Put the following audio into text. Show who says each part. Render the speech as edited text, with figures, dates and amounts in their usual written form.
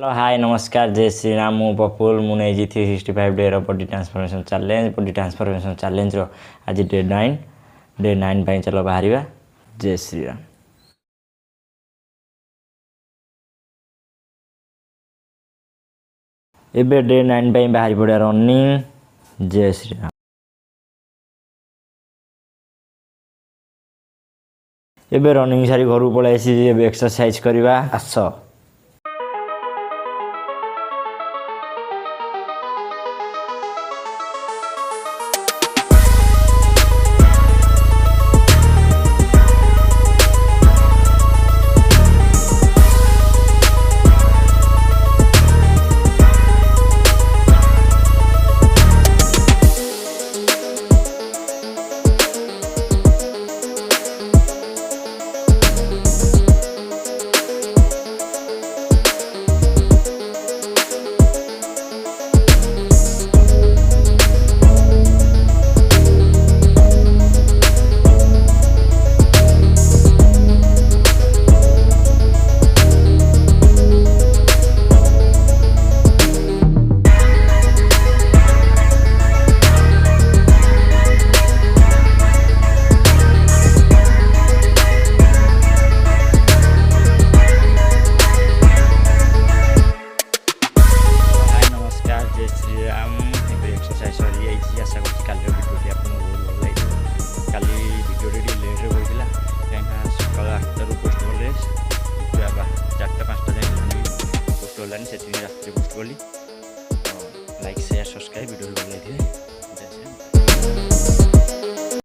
Speaker 1: Hello hi नमस्कार जय श्री राम मु पपुल मु नहीं 365 डे बॉडी ट्रांसफॉर्मेशन चैलेंज आज डे 9 पे चलो बाहर जय श्री राम। एबे डे 9 पे बाहर पड़ा रनिंग जय श्री राम। एबे रनिंग सारी घर पलाई एक्सरसाइज करवा आस।